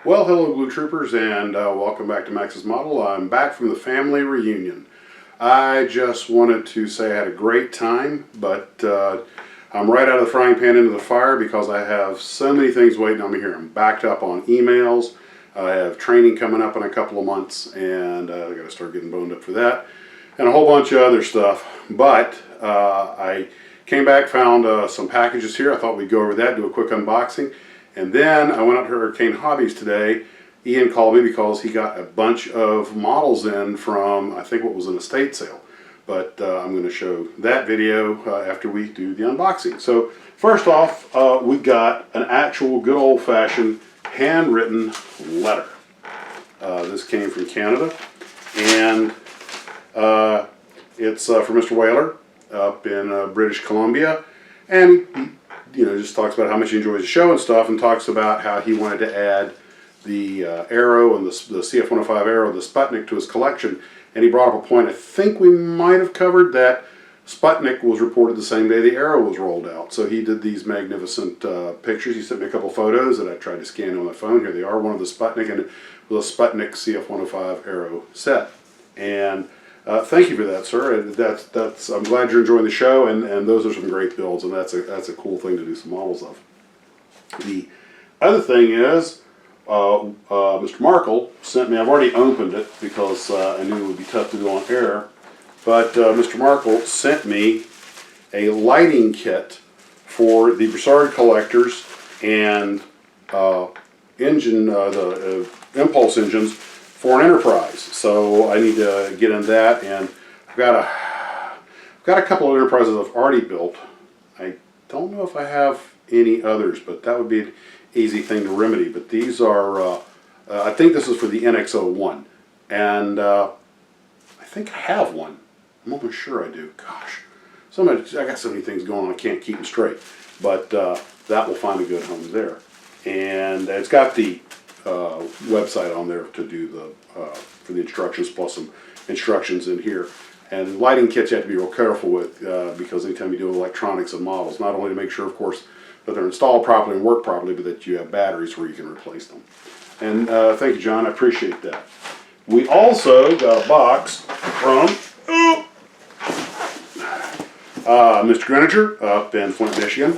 Well, hello Blue Troopers, and welcome back to Max's Model. I'm back from the family reunion. I just wanted to say I had a great time, but I'm right out of the frying pan into the fire because I have so many things waiting on me here. I'm backed up on emails. I have training coming up in a couple of months, and I got to start getting boned up for that, and a whole bunch of other stuff. But I came back, found some packages here. I thought we'd go over that, do a quick unboxing. And then I went out to Hurricane Hobbies today. Ian called me because he got a bunch of models in from, I think, what was an estate sale. But I'm going to show that video after we do the unboxing. So first off, we got an actual good old-fashioned handwritten letter. This came from Canada, and it's from Mr. Whaler up in British Columbia. And he just talks about how much he enjoys the show and stuff, and talks about how he wanted to add the Arrow and the CF-105 Arrow, the Sputnik, to his collection. And he brought up a point I think we might have covered, that Sputnik was reported the same day the Arrow was rolled out. So he did these magnificent pictures. He sent me a couple photos that I tried to scan on my phone. Here they are, one of the Sputnik and the Sputnik CF-105 Arrow set. And thank you for that, sir. I'm glad you're enjoying the show, and those are some great builds, and that's a cool thing to do some models of. The other thing is, Mr. Markle sent me, I've already opened it because I knew it would be tough to do on air, but Mr. Markle sent me a lighting kit for the Broussard collectors and the impulse engines for an Enterprise. So I need to get in that, and I've got a couple of Enterprises I've already built. I don't know if I have any others, but that would be an easy thing to remedy. But these are, I think this is for the NX-01, and I think I have one. I'm almost sure I do. Gosh, I got so many things going on I can't keep them straight. But that will find a good home there, and it's got the website on there to do for the instructions, plus some instructions in here. And lighting kits you have to be real careful with because anytime you deal with electronics and models, not only to make sure, of course, that they're installed properly and work properly, but that you have batteries where you can replace them. And thank you, John. I appreciate that. We also got a box from Mr. Greninger up in Flint, Michigan.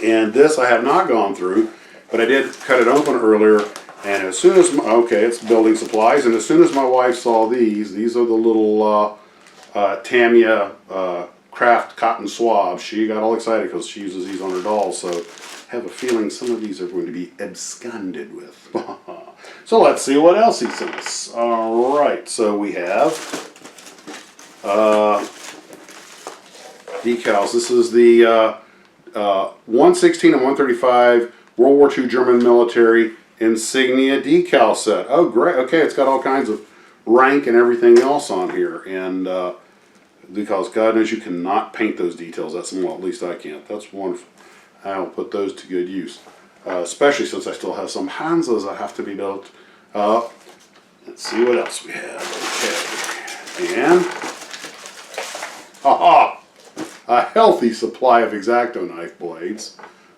And this I have not gone through, but I did cut it open earlier, and as soon as, it's building supplies, and as soon as my wife saw these are the little Tamiya craft cotton swabs. She got all excited because she uses these on her dolls, so I have a feeling some of these are going to be absconded with. So let's see what else he sent us. Alright, so we have decals. This is the 116 and 135 World War II German military insignia decal set. Oh, great. Okay, it's got all kinds of rank and everything else on here. And because God knows you cannot paint those details. Well, at least I can't. That's wonderful. I'll put those to good use. Especially since I still have some Hansas that have to be built. Let's see what else we have. Okay. And a healthy supply of X-Acto knife blades,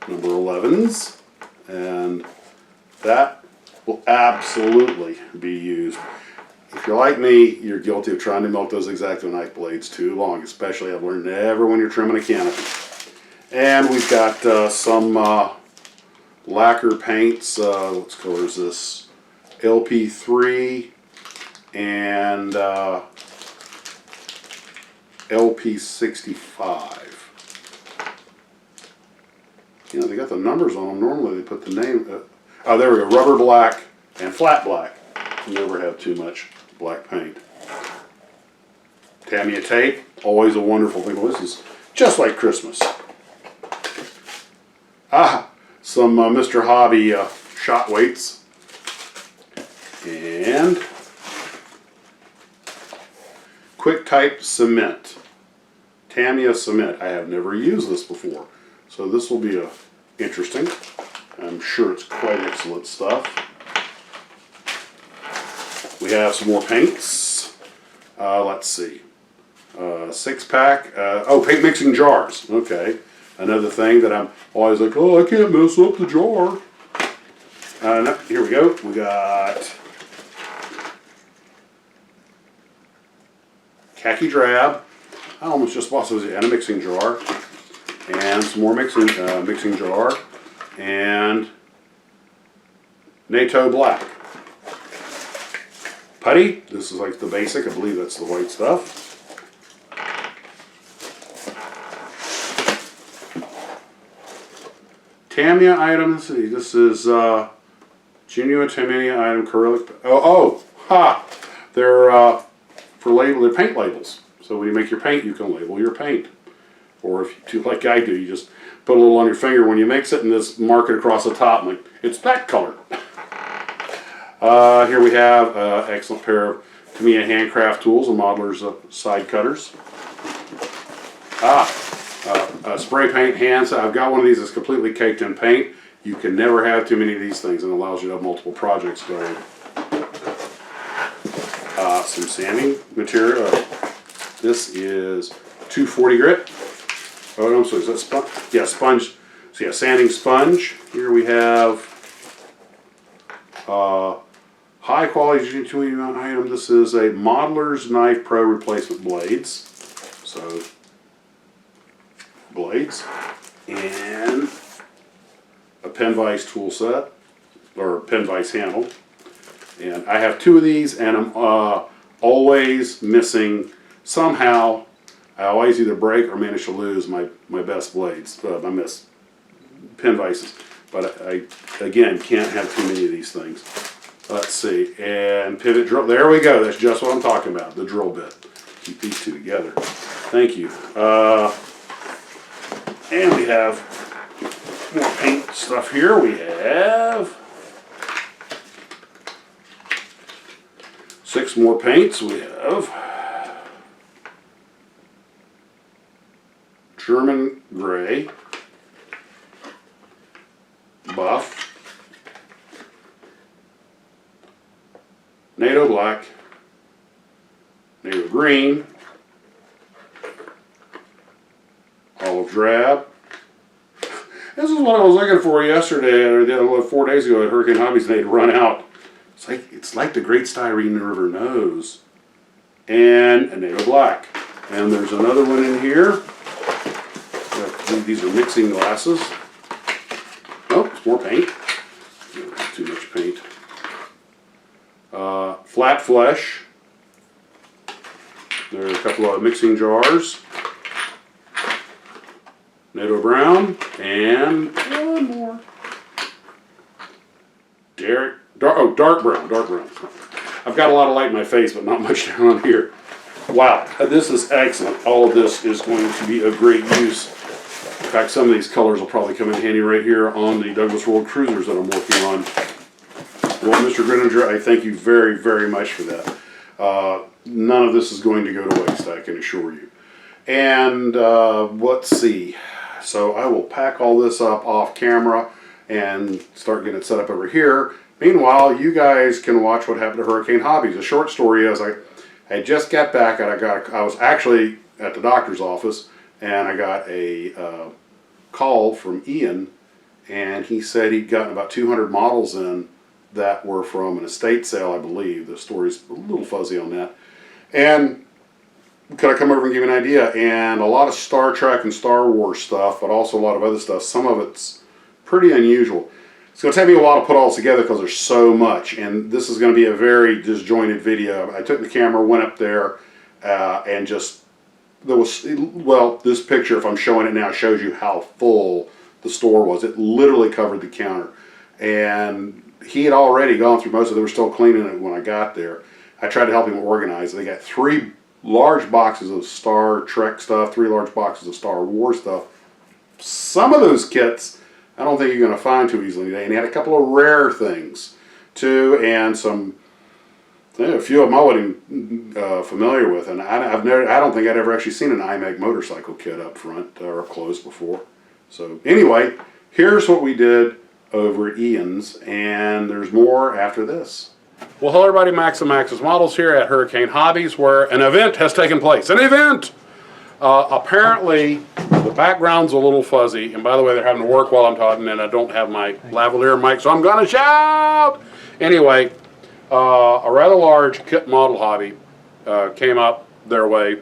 number 11s, and that will absolutely be used. If if you're like me, you're guilty of trying to milk those X-Acto knife blades too long, especially I've learned never when you're trimming a canopy. And we've got some lacquer paints. What color is this? LP3 and LP65. You know, they got the numbers on them. Normally they put the name. Oh, there we go. Rubber black and flat black. You never have too much black paint. Tamiya tape, always a wonderful thing. Well, this is just like Christmas. Some Mr. Hobby shot weights. And quick type cement. Tamiya cement. I have never used this before, so this will be interesting. I'm sure it's quite excellent stuff. We have some more paints. Let's see. 6-pack. Oh, paint mixing jars. Okay. Another thing that I'm always like, oh, I can't mess up the jar. No, here we go. We got khaki drab. I almost just bought those in a mixing jar. And some more mixing jar. And NATO black. Putty. This is like the basic. I believe that's the white stuff. Tamiya item. Let's see. This is genuine Tamiya item acrylic. They're for label. They're paint labels. So when you make your paint, you can label your paint. Or if you do like I do, you just put a little on your finger when you mix it, and this mark it across the top. And like, it's that color. Here we have an excellent pair of Tamiya handcraft tools and modelers side cutters. Spray paint hands. I've got one of these that's completely caked in paint. You can never have too many of these things, and it allows you to have multiple projects going. Some sanding material. This is 240 grit. Oh, no, I'm sorry, is that sponge? Yeah, sponge. So yeah, sanding sponge. Here we have high quality 280 item. This is a Modeler's Knife Pro replacement blades. So blades and a pen vise tool set or pen vise handle. And I have 2 of these, and I'm always missing somehow. I always either break or manage to lose my best blades, my best pen vices. But I, again, can't have too many of these things. Let's see, and pivot drill. There we go. That's just what I'm talking about, the drill bit. Keep these two together. Thank you. And we have more paint stuff here. We have 6 more paints. We have German gray, buff, NATO black, NATO green, olive drab. This is what I was looking for yesterday, or 4 days ago at Hurricane Hobbies, and they'd run out. It's like the Great Styrene River knows. And a NATO black. And there's another one in here. These are mixing glasses. Oh, it's more paint. Too much paint. Flat flesh. There are a couple of mixing jars. NATO brown. And one more. Dark brown. I've got a lot of light in my face, but not much down on here. Wow, this is excellent. All of this is going to be of great use. In fact, some of these colors will probably come in handy right here on the Douglas World Cruisers that I'm working on. Well, Mr. Grinninger, I thank you very, very much for that. None of this is going to go to waste, I can assure you. And let's see. So I will pack all this up off camera and start getting it set up over here. Meanwhile, you guys can watch what happened to Hurricane Hobbies. The short story is I just got back and I was actually at the doctor's office, and I got a call from Ian, and he said he'd gotten about 200 models in that were from an estate sale, I believe. The story's a little fuzzy on that. And could I come over and give you an idea? And a lot of Star Trek and Star Wars stuff, but also a lot of other stuff. Some of it's pretty unusual. It's going to take me a while to put all this together because there's so much. And this is going to be a very disjointed video. I took the camera, went up there, and just, there was, well, this picture, if I'm showing it now, shows you how full the store was. It literally covered the counter. And he had already gone through most of it. They were still cleaning it when I got there. I tried to help him organize. They got 3 large boxes of Star Trek stuff, 3 large boxes of Star Wars stuff. Some of those kits I don't think you're going to find too easily today. And he had a couple of rare things too, and some, a few of them I wasn't familiar with. And I don't think I'd ever actually seen an IMEG motorcycle kit up front or up close before. So anyway, here's what we did over at Ian's, and there's more after this. Well, hello everybody, Max and Max's Models here at Hurricane Hobbies, where an event has taken place. An event! Apparently, the background's a little fuzzy, and by the way, they're having to work while I'm talking, and I don't have my lavalier mic, so I'm going to shout! Anyway, a rather large kit model hobby came up their way.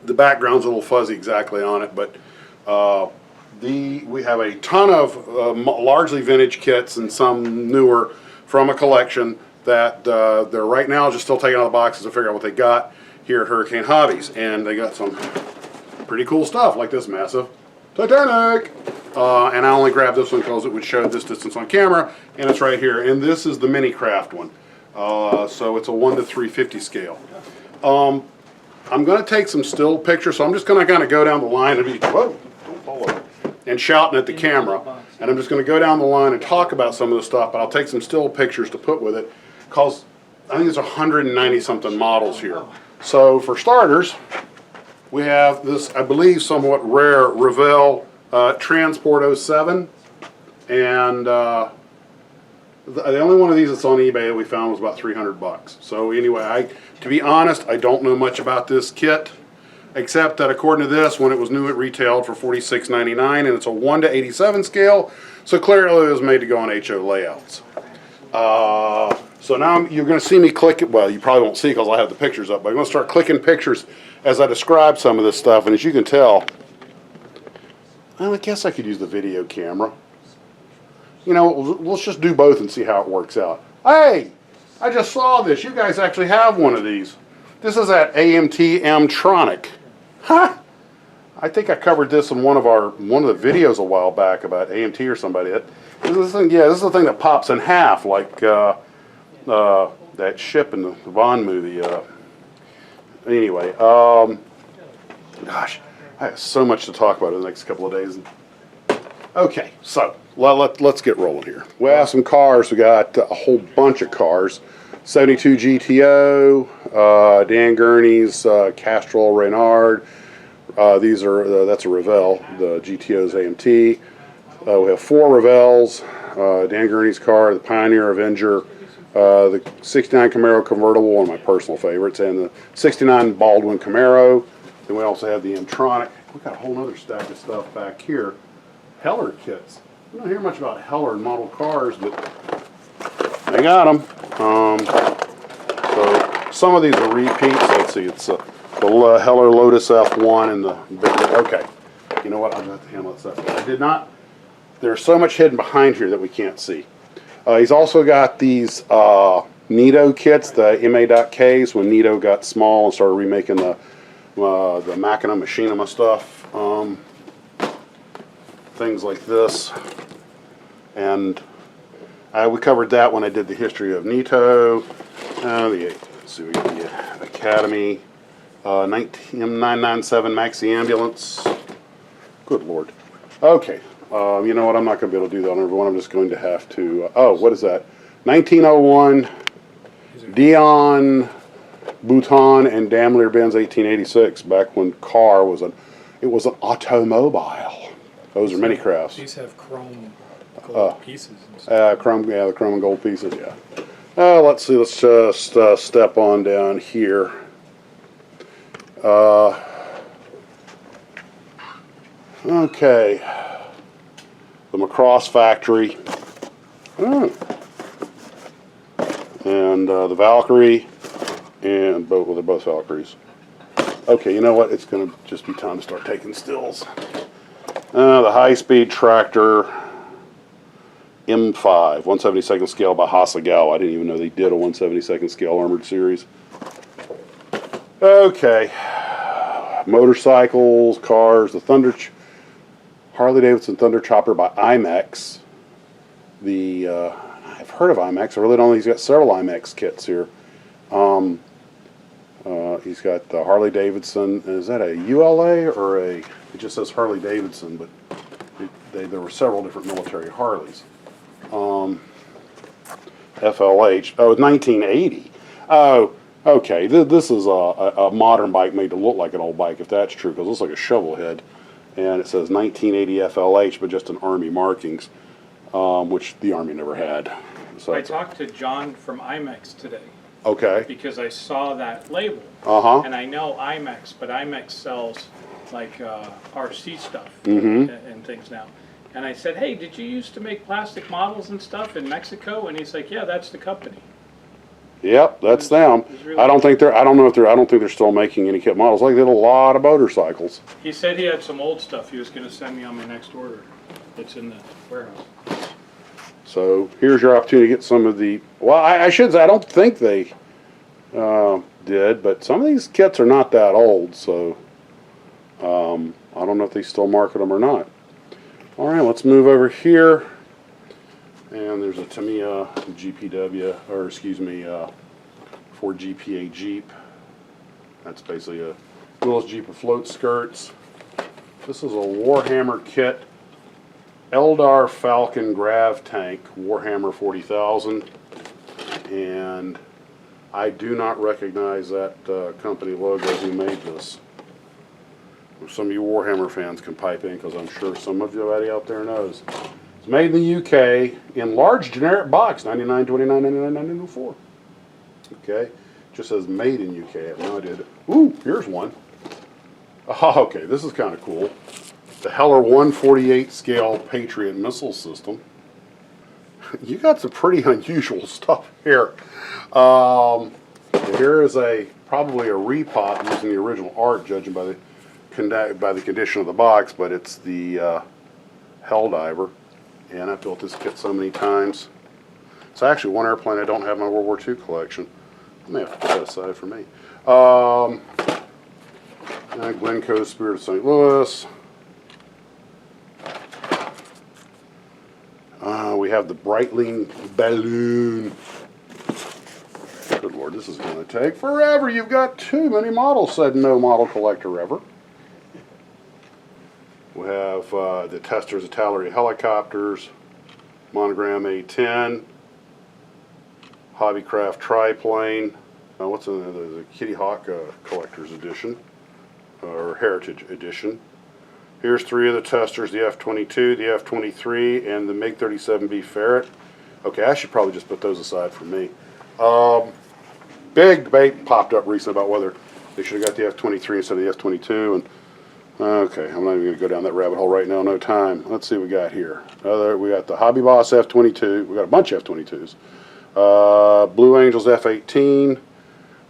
The background's a little fuzzy exactly on it, but we have a ton of largely vintage kits and some newer from a collection that they're right now just still taking out of the boxes to figure out what they got here at Hurricane Hobbies. And they got some pretty cool stuff like this massive Titanic. And I only grabbed this one because it would show this distance on camera, and it's right here. And this is the mini craft one. So it's a 1 to 350 scale. I'm going to take some still pictures, so I'm just going to kind of go down the line and be, whoa, don't fall over, and shouting at the camera. And I'm just going to go down the line and talk about some of the stuff, but I'll take some still pictures to put with it, because I think there's 190 something models here. So for starters, we have this, I believe, somewhat rare Revell Transport 07, and the only one of these that's on eBay that we found was about 300 bucks. So anyway, to be honest, I don't know much about this kit, except that according to this, when it was new, it retailed for $46.99, and it's a 1 to 87 scale, so clearly it was made to go on HO layouts. So now you're going to see me click it. Well, you probably won't see because I have the pictures up, but I'm going to start clicking pictures as I describe some of this stuff. And as you can tell, well, I guess I could use the video camera. You know, let's just do both and see how it works out. Hey, I just saw this. You guys actually have one of these. This is that AMT Amtronic. Huh? I think I covered this in one of the videos a while back about AMT or somebody. This thing, yeah, this is the thing that pops in half like that ship in the Bond movie. Anyway, gosh, I have so much to talk about in the next couple of days. Okay, so let's get rolling here. We have some cars. We got a whole bunch of cars. 72 GTO, Dan Gurney's Castrol Reynard. That's a Revell. The GTO's AMT. We have 4 Revells. Dan Gurney's car, the Pioneer Avenger, the 69 Camaro convertible, one of my personal favorites, and the 69 Baldwin Camaro. Then we also have the Amtronic. We've got a whole other stack of stuff back here. Heller kits. I don't hear much about Heller model cars, but they got them. So some of these are repeats. Let's see, it's the Heller Lotus F1 and the big. Okay, you know what? I'm going to have to handle this up. I did not. There's so much hidden behind here that we can't see. He's also got these Nito kits, the MA.Ks, when Nito got small and started remaking the Machinima Machinima stuff. Things like this. And we covered that when I did the history of Nito. Let's see, we got the Academy M997 Maxi Ambulance. Good Lord. Okay. You know what? I'm not going to be able to do that on everyone. I'm just going to have to. Oh, what is that? 1901 Dion Bouton and Daimler-Benz 1886. Back when car was an automobile. Those are mini crafts. These have chrome gold pieces. And stuff. The chrome and gold pieces. Yeah. Let's see. Let's just step on down here. Okay. The Macross factory. and the Valkyrie, and both, well, they're both Valkyries. Okay, you know what? It's going to just be time to start taking stills. The high-speed tractor M5, 1/72nd scale by Hasegawa. I didn't even know they did a 1/72nd scale armored series. Okay, motorcycles, cars, the Harley Davidson Thunder Chopper by IMAX. I've heard of IMAX. I really don't know. He's got several IMAX kits here. He's got the Harley Davidson. Is that a ULA or a? It just says Harley Davidson, but there were several different military Harleys. FLH. Oh, 1980. Oh, okay. This is a modern bike made to look like an old bike, if that's true, because it looks like a shovel head. And it says 1980 FLH, but just in Army markings, which the Army never had. So I talked to John from IMAX today. Okay. Because I saw that label. And I know IMAX, but IMAX sells like RC stuff and things now. And I said, hey, did you used to make plastic models and stuff in Mexico? And he's like, yeah, that's the company. Yep, that's them. Really I don't think they're still making any kit models. Like they did a lot of motorcycles. He said he had some old stuff he was going to send me on my next order. It's in the warehouse. So here's your opportunity to get some of the. Well, I should say I don't think they did, but some of these kits are not that old, so I don't know if they still market them or not. All right, let's move over here. And there's a Tamiya GPW, or excuse me, Ford GPA Jeep. That's basically a Willis Jeep with float skirts. This is a Warhammer kit, Eldar Falcon Grav Tank, Warhammer 40,000. And I do not recognize that company logo who made this. Some of you Warhammer fans can pipe in, because I'm sure some of you out there knows. It's made in the UK in large generic box, $99.29, $99.99, $99.04. Okay, just says made in UK. I have no idea. Ooh, here's one. Oh, okay, this is kind of cool. The Heller 1/48 scale Patriot missile system. You got some pretty unusual stuff here. Here is probably a repop using the original art, judging by the condition of the box, but it's the Helldiver. And I've built this kit so many times. It's actually one airplane I don't have in my World War II collection. I may have to put that aside for me. Glencoe Spirit of St. Louis. We have the Breitling balloon. Good Lord, this is going to take forever. You've got too many models, said no model collector ever. We have the Testors Artillery helicopters, monogram A10, Hobbycraft triplane. What's in there? The Kitty Hawk Collector's Edition, or Heritage Edition. Here's three of the Testors, the F-22, the F-23, and the MiG-37B Ferret. Okay, I should probably just put those aside for me. Big debate popped up recently about whether they should have got the F-23 instead of the F-22, and okay, I'm not even going to go down that rabbit hole right now, no time. Let's see what we got here. We got the Hobby Boss F-22. We got a bunch of F-22s. Blue Angels F-18.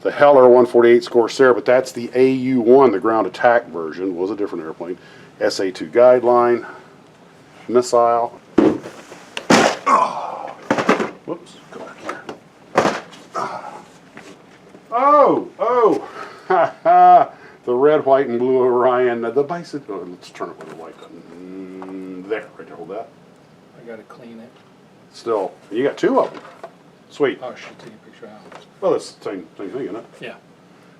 The Heller 148 Corsair, but that's the AU-1, the ground attack version. Was a different airplane. SA-2 Guideline. Missile. Whoops, go back here. Oh, ha ha. The red, white, and blue Orion. The bicycle. Let's turn it with the light. There, right there. Hold that. I gotta clean it. Still, you got two of them. Sweet. Oh, I should take a picture out. Well, it's the same thing, isn't it? Yeah.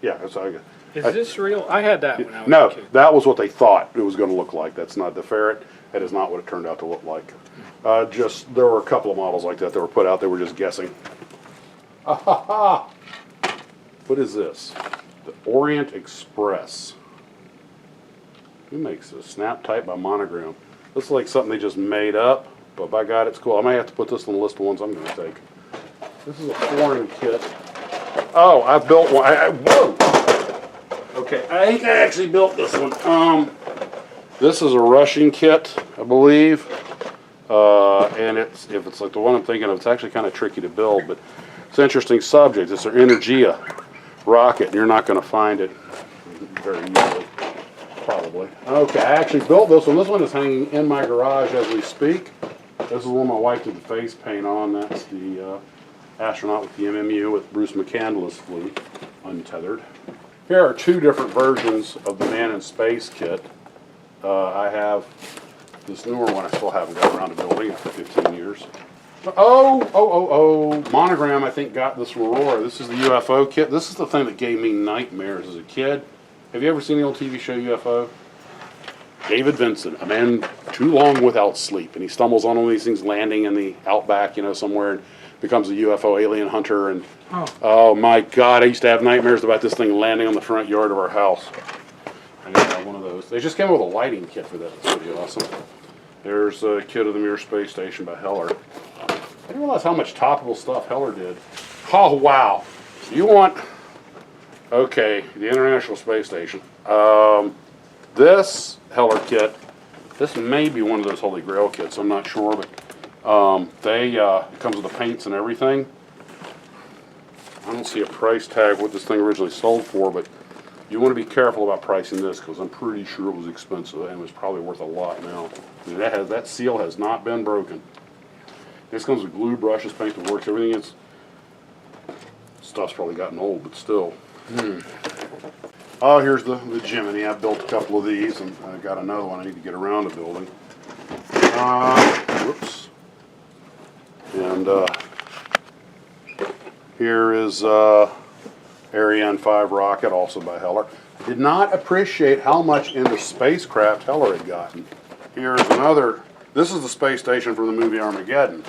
Yeah, that's how I got. Is this real? I had that when I was a No, kid. that was what they thought it was going to look like. That's not the Ferret. That is not what it turned out to look like. Just there were a couple of models like that that were put out. They were just guessing. Ah ha ha! What is this? The Orient Express. Who makes this? Snap type by Monogram. This is like something they just made up, but by God, it's cool. I may have to put this on the list of ones I'm going to take. This is a foreign kit. Oh, I built one. Whoa! Okay, I think I actually built this one. This is a Russian kit, I believe. And if it's like the one I'm thinking of, it's actually kind of tricky to build, but It's an interesting subject. It's their Energia rocket, and you're not going to find it very easily, probably. Okay, I actually built this one. This one is hanging in my garage as we speak. This is the one my wife did the face paint on. That's the astronaut with the MMU with Bruce McCandless flew, untethered. Here are two different versions of the Man in Space kit. I have this newer one I still haven't got around to building after 15 years. Monogram, I think, got this from Aurora. This is the UFO kit. This is the thing that gave me nightmares as a kid. Have you ever seen the old TV show UFO? David Vincent, a man too long without sleep, and he stumbles on one of these things landing in the outback, somewhere, and becomes a UFO alien hunter. And oh my God, I used to have nightmares about this thing landing on the front yard of our house. I need to have one of those. They just came up with a lighting kit for that. That's pretty awesome. There's a kit of the Mir Space Station by Heller. I didn't realize how much topical stuff Heller did. Oh, wow. You want... Okay, the International Space Station. This Heller kit, this may be one of those Holy Grail kits, I'm not sure, but it comes with the paints and everything. I don't see a price tag what this thing originally sold for, but you want to be careful about pricing this because I'm pretty sure it was expensive and it's probably worth a lot now. I mean, that seal has not been broken. This comes with glue, brushes, paint that works, everything. Stuff's probably gotten old, but still. Oh, here's the Jiminy. I built a couple of these, and I got another one I need to get around to building. Whoops. And here is Ariane 5 rocket, also by Heller. I did not appreciate how much into spacecraft Heller had gotten. Here's another. This is the space station from the movie Armageddon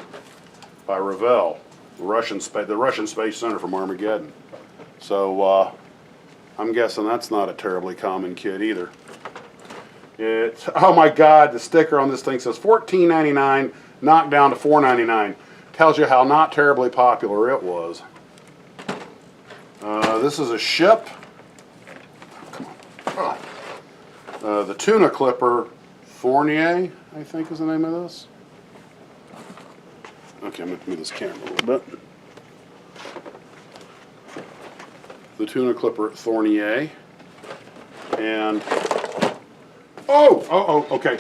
by Revell, the Russian Space Center from Armageddon. So I'm guessing that's not a terribly common kit either. It's, oh my God, the sticker on this thing says $14.99, knocked down to $4.99. Tells you how not terribly popular it was. This is a ship. Come on. The tuna clipper Thornier, I think is the name of this. Okay, I'm going to move this camera a little bit. The tuna clipper Thornier. And, okay.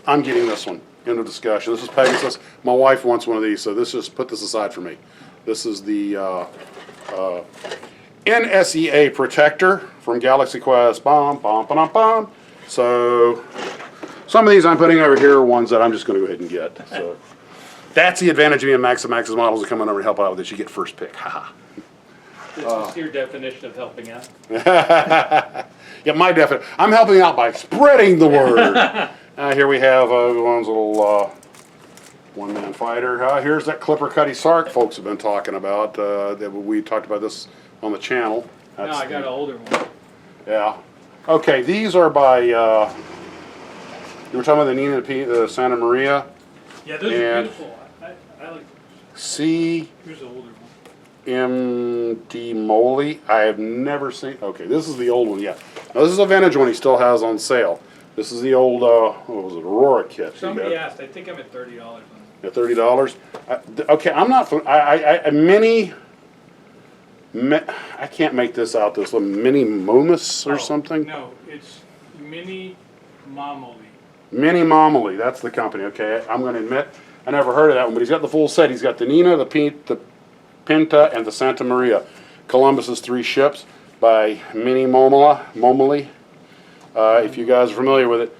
I'm getting this one. End of discussion. This is Pegasus. My wife wants one of these, so put this aside for me. This is the NSEA Protector from Galaxy Quest. So, some of these I'm putting over here are ones that I'm just going to go ahead and get. So, that's the advantage of being Max's models are coming over to help out with it. You get first pick. Haha. This is your definition of helping out. Yeah, my definition. I'm helping out by spreading the word. Here we have one's little one-man fighter. Here's that Clipper Cuddy Sark folks have been talking about. We talked about this on the channel. No, I got an older one. Yeah. Okay, these are by, you were talking about the Nina the Santa Maria. Yeah, those are beautiful. I like C. Here's an older one. M.D. Moley. I have never seen. Okay, this is the old one. Yeah, now, this is a vintage one he still has on sale. This is the old what was it, Aurora kit. Somebody asked. I think I'm at $30 on it. Yeah, $30. Okay, I'm not. I can't make this out. This little mini Momus or something. No, it's Mini Momoli. Mini Momoli. That's the company. Okay, I'm going to admit I never heard of that one, but he's got the full set. He's got the Nina, the Pinta, and the Santa Maria. Columbus's 3 ships by Mini Momoli. If you guys are familiar with it,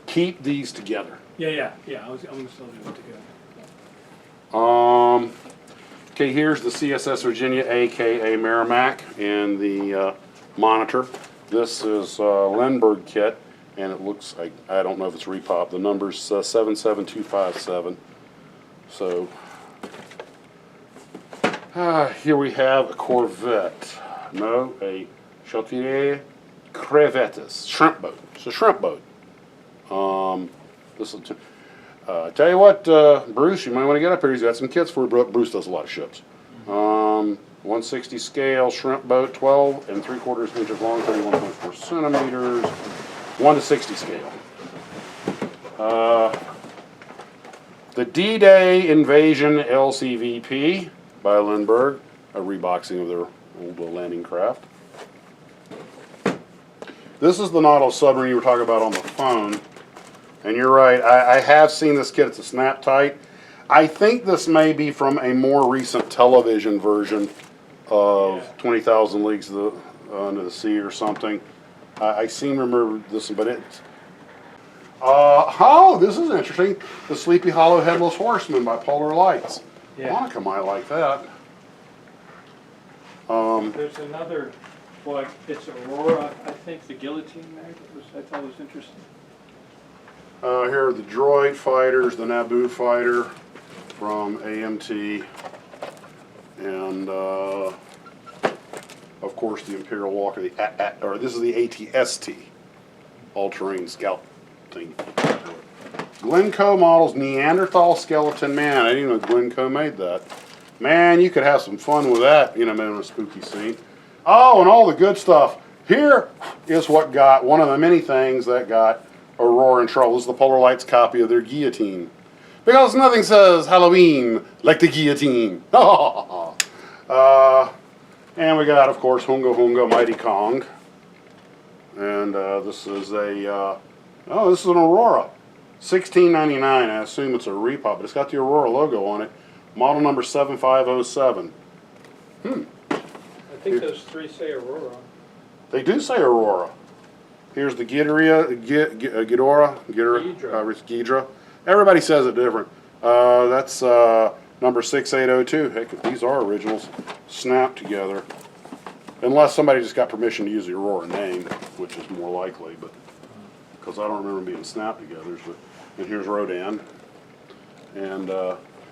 keep these together. Yeah. I'm going to still do it together. Okay, here's the CSS Virginia, aka Merrimack, and the monitor. This is Lindbergh kit, and it looks like, I don't know if it's repop. The number's 77257. So, here we have a Corvette. No, a Chateau Crevettes shrimp boat. It's a shrimp boat. Tell you what, Bruce, you might want to get up here. He's got some kits for you. Bruce does a lot of ships. 160 scale shrimp boat, 12 3/4 inches long, 31.4 centimeters, 1 to 60 scale. The D-Day Invasion LCVP by Lindbergh. a reboxing of their old landing craft. This is the Nautilus submarine you were talking about on the phone. And you're right, I have seen this kit. It's a snap tight. I think this may be from a more recent television version of 20,000 Leagues Under the Sea or something. I seem to remember this, but it's... oh, this is interesting. The Sleepy Hollow Headless Horseman by Polar Lights. Yeah. Monica might like that. There's another, well, it's Aurora, I think, the Guillotine mag, I thought was interesting. Here are the droid fighters, the Naboo fighter from AMT, and of course the Imperial Walker, or this is the ATST, all-terrain scout thing. Glencoe models Neanderthal skeleton man. I didn't even know Glencoe made that. Man, you could have some fun with that, you know, in a spooky scene. Oh, and all the good stuff. Here is what got one of the many things that got Aurora in trouble. This is the Polar Lights copy of their guillotine. Because nothing says Halloween like the guillotine. And we got, of course, Hunga Hunga Mighty Kong. And this is a, oh, this is an Aurora. $16.99. I assume it's a repop, but it's got the Aurora logo on it. Model number 7507. I think those three say Aurora. They do say Aurora. Here's the Ghidorah. Everybody says it different. That's number 6802. Heck, these are originals snapped together. Unless somebody just got permission to use the Aurora name, which is more likely, but because I don't remember them being snapped together. But, and here's Rodan. And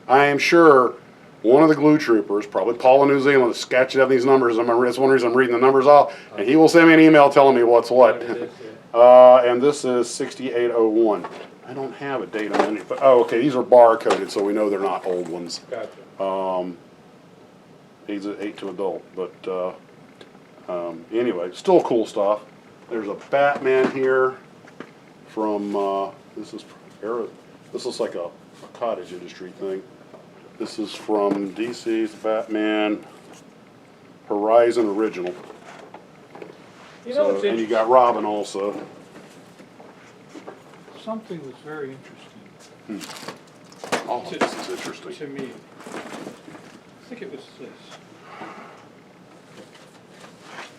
I am sure one of the glue troopers, probably Paul in New Zealand, is sketching up these numbers. That's one reason I'm reading the numbers off. And he will send me an email telling me what's what. And this is 6801. I don't have a date on any. Oh, okay. These are bar-coded, so we know they're not old ones. Gotcha. He's an 8 to adult. But anyway, still cool stuff. There's a Batman here from, this looks like a cottage industry thing. This is from DC's Batman Horizon Original. You know, So, and you got Robin also. something was very interesting. Oh, this is interesting. To me. I think it was this.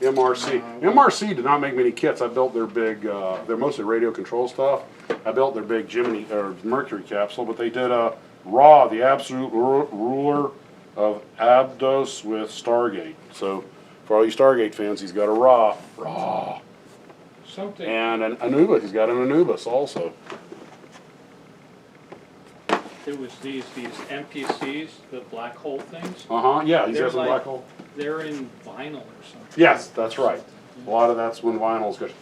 MRC. MRC did not make many kits. I built their big, they're mostly radio control stuff. I built their big Gemini, or Mercury capsule, but they did a Ra, the absolute ruler of Abdos with Stargate. So for all you Stargate fans, he's got a Ra. Something. And an Anubis. He's got an Anubis also. It was these NPCs, the black hole things. Yeah, he's They're got some like- black hole. They're in vinyl or something. Yes, that's right. A lot of that's when vinyl's good.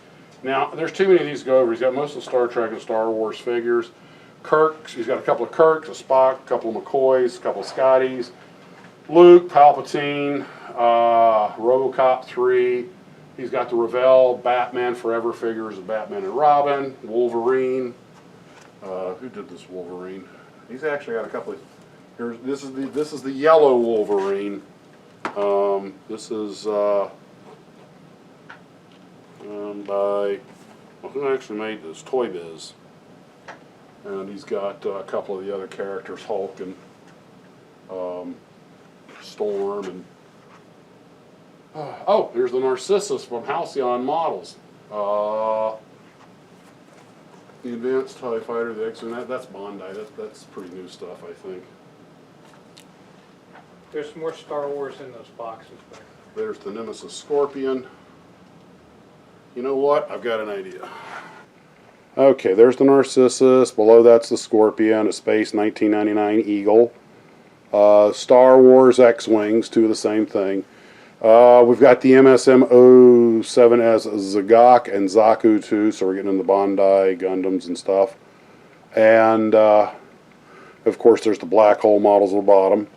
Now, there's too many of these to go over. He's got most of the Star Trek and Star Wars figures. Kirk's, he's got a couple of Kirks, a Spock, a couple of McCoys, a couple of Scotties. Luke, Palpatine, RoboCop 3. He's got the Revell Batman Forever figures of Batman and Robin, Wolverine. Who did this Wolverine? He's actually got a couple of. Here's this is the yellow Wolverine. This is by who actually made this? Toy Biz. And he's got a couple of the other characters, Hulk and Storm, and oh, here's the Narcissus from Halcyon Models. The Advanced TIE Fighter, the X-Wing, that's Bondi. That's pretty new stuff, I think. There's more Star Wars in those boxes back there. There's the Nemesis Scorpion. You know what? I've got an idea. Okay, there's the Narcissus. Below that's the Scorpion, a Space 1999 Eagle. Star Wars X-Wings, two of the same thing. We've got the MSM-07S Zagok and Zaku too, so we're getting into Bondi, Gundams and stuff. And, of course, there's the black hole models at the bottom.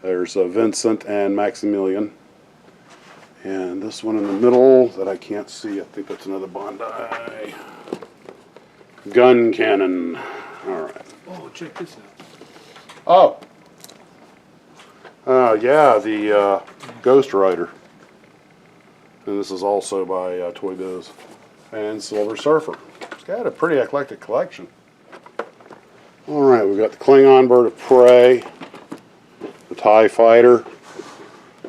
There's Vincent and Maximilian. And this one in the middle that I can't see, I think that's another Bondi. Gun cannon. All right. Oh, check this out. Oh. Yeah, the Ghost Rider. And this is also by Toy Biz. And Silver Surfer. It's got a pretty eclectic collection. Alright, we've got the Klingon Bird of Prey, the TIE Fighter,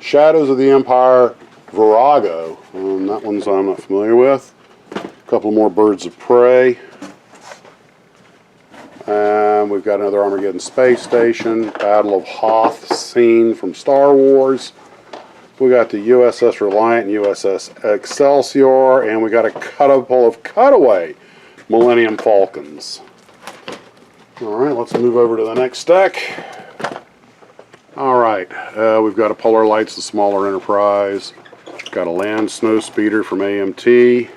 Shadows of the Empire, Virago. That one's I'm not familiar with. A couple more Birds of Prey. And we've got another Armageddon Space Station, Battle of Hoth scene from Star Wars. We got the USS Reliant and USS Excelsior, and we got a couple of cutaway Millennium Falcons. Alright, let's move over to the next deck. Alright, we've got a Polar Lights, the smaller Enterprise. Got a Land Snow Speeder from AMT.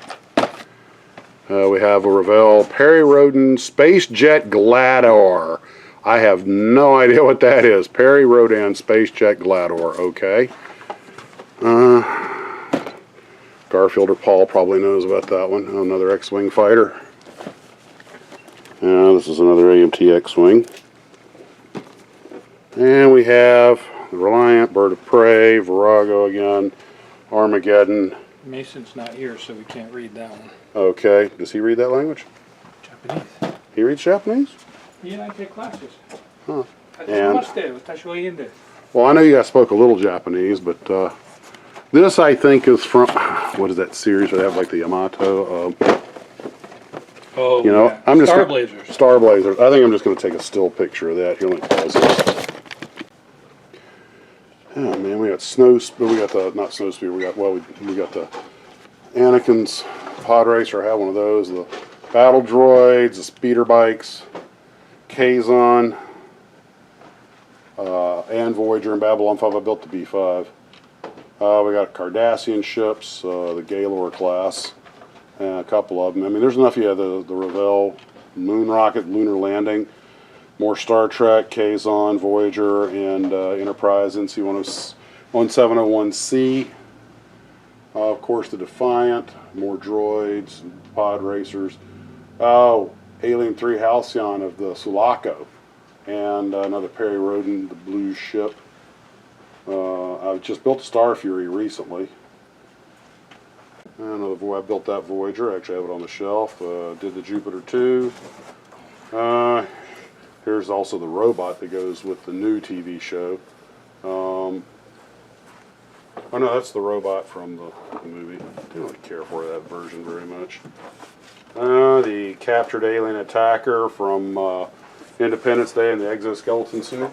We have a Revell Perry Roden Space Jet Gladiator. I have no idea what that is. Perry Rodan Space Jet Gladiator, okay. Garfield or Paul probably knows about that one. Another X-Wing fighter. This is another AMT X-Wing. And we have the Reliant, Bird of Prey, Virago again, Armageddon. Mason's not here, so we can't read that one. Okay. Does he read that language? Japanese. He reads Japanese? He and I take classes. Huh. And, And well, I know you guys spoke a little Japanese, but this I think is from, what is that series where they have like the Yamato? oh, You know, yeah. I'm just Star gonna- Blazers. Star Blazers. I think I'm just going to take a still picture of that. Here, let me pause this. Oh man, we got we got the, not Snow Speeder, we got the Anakin's Pod Racer, I have one of those, the Battle Droids, the Speeder Bikes, Kazon, and Voyager and Babylon 5. I built the B5. We got Cardassian ships, the Gaylord class, and a couple of them. I mean, there's enough. Yeah, the Revell Moon Rocket, Lunar Landing, more Star Trek, Kazon, Voyager, and Enterprise NC-1701C. Of course, the Defiant, more droids, pod racers. Oh, Alien 3 Halcyon of the Sulaco, and another Perry Roden, the blue ship. I just built a Star Fury recently. I built that Voyager. Actually, I have it on the shelf. Did the Jupiter 2. Here's also the robot that goes with the new TV show. Oh no, that's the robot from the movie. I didn't really care for that version very much. The captured alien attacker from Independence Day in the exoskeleton suit.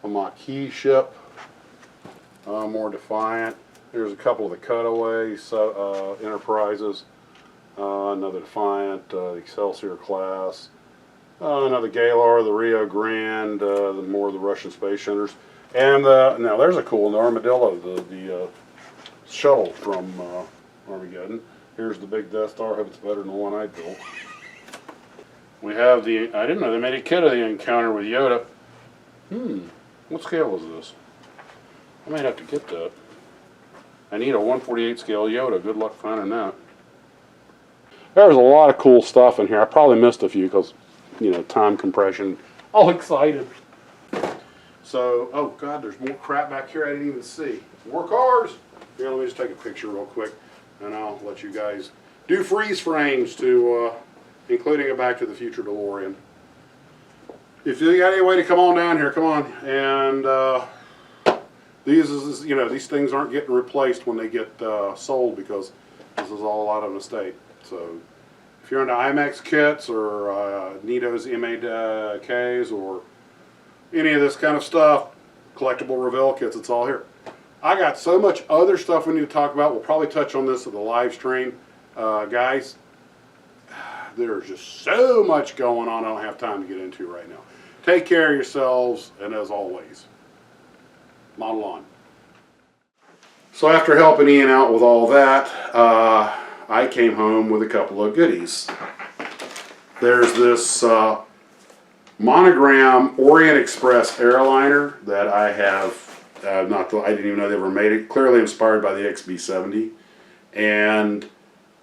A Maquis ship. More Defiant. Here's a couple of the cutaway Enterprises. Another Defiant, the Excelsior class. Another Gaylord, the Rio Grande, more of the Russian space hunters. And now there's a cool one, the Armadillo, the shuttle from Armageddon. Here's the big Death Star. I hope it's better than the one I built. We have the, I didn't know they made a kit of the encounter with Yoda. What scale is this? I might have to get that. I need a 1/48 scale Yoda. Good luck finding that. There's a lot of cool stuff in here. I probably missed a few because, you know, time compression. All excited. So, oh God, there's more crap back here I didn't even see. More cars. Here, let me just take a picture real quick, and I'll let you guys do freeze frames to, including a Back to the Future DeLorean. If you got any way to come on down here, come on. And these things aren't getting replaced when they get sold because this is all out of estate. So if you're into IMAX kits or Nito's MAKs or any of this kind of stuff, collectible Revell kits, it's all here. I got so much other stuff we need to talk about. We'll probably touch on this at the live stream. Guys, there's just so much going on I don't have time to get into right now. Take care of yourselves, and as always, model on. So after helping Ian out with all that, I came home with a couple of goodies. There's this monogram Orient Express airliner that I have, I didn't even know they ever made it, clearly inspired by the XB-70, and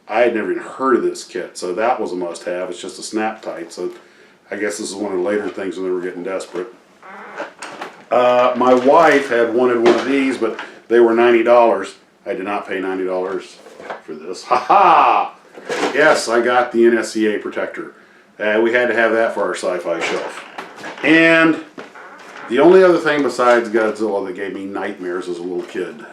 I had never even heard of this kit, so that was a must-have. It's just a snap tight, so I guess this is one of the later things when they were getting desperate. My wife had wanted one of these, but they were $90. I did not pay $90 for this. Ha ha! Yes, I got the NSCA protector. We had to have that for our sci-fi shelf. And the only other thing besides Godzilla that gave me nightmares as a little kid.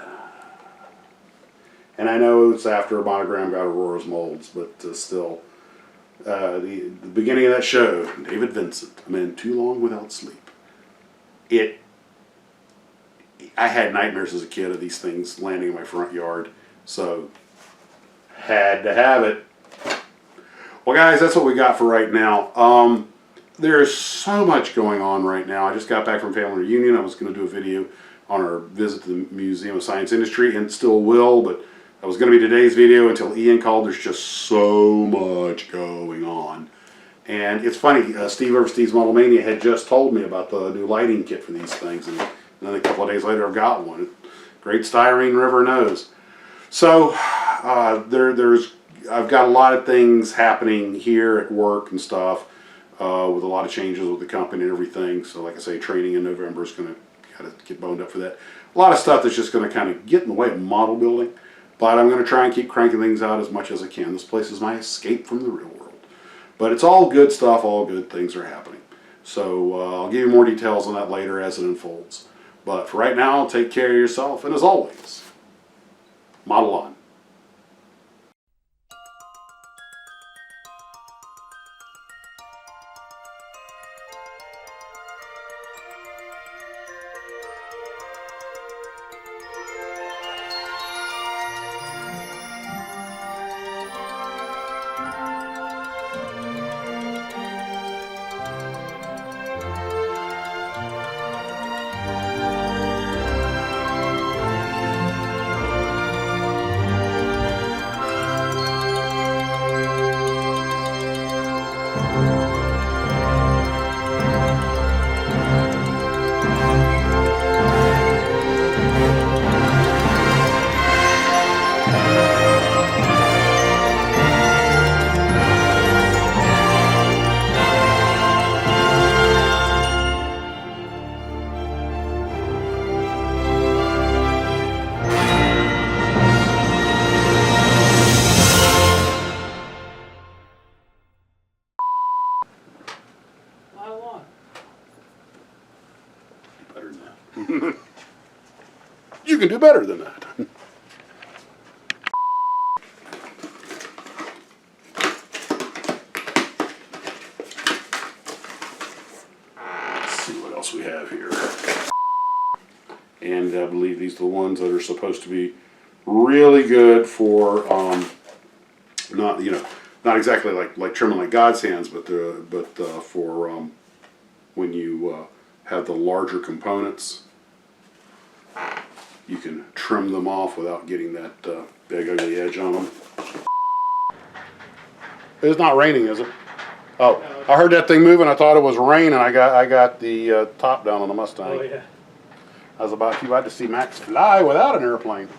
And I know it's after a monogram got Aurora's molds, but still. The beginning of that show, David Vincent, a man too long without sleep. I had nightmares as a kid of these things landing in my front yard, so had to have it. Well, guys, that's what we got for right now. There's so much going on right now. I just got back from family reunion. I was going to do a video on our visit to the Museum of Science Industry, and still will, but that was going to be today's video until Ian called. There's just so much going on. And it's funny, Steve over Steve's Model Mania had just told me about the new lighting kit for these things, and then a couple of days later I've got one. Great Styrene River nose. So I've got a lot of things happening here at work and stuff, with a lot of changes with the company and everything. So like I say, training in November is going to get boned up for that. A lot of stuff that's just going to kind of get in the way of model building. But I'm going to try and keep cranking things out as much as I can. This place is my escape from the real world. But it's all good stuff, all good things are happening. So I'll give you more details on that later as it unfolds. But for right now, take care of yourself. And as always, model on. Better than that. You can do better than that. Let's see what else we have here. And I believe these are the ones that are supposed to be really good for not exactly like trimming like God's hands, but for when you have the larger components, you can trim them off without getting that big ugly edge on them. It's not raining, is it? Oh, I heard that thing moving. I thought it was rain, and I got the top down on the Mustang. Oh yeah. I was about to see Max fly without an airplane.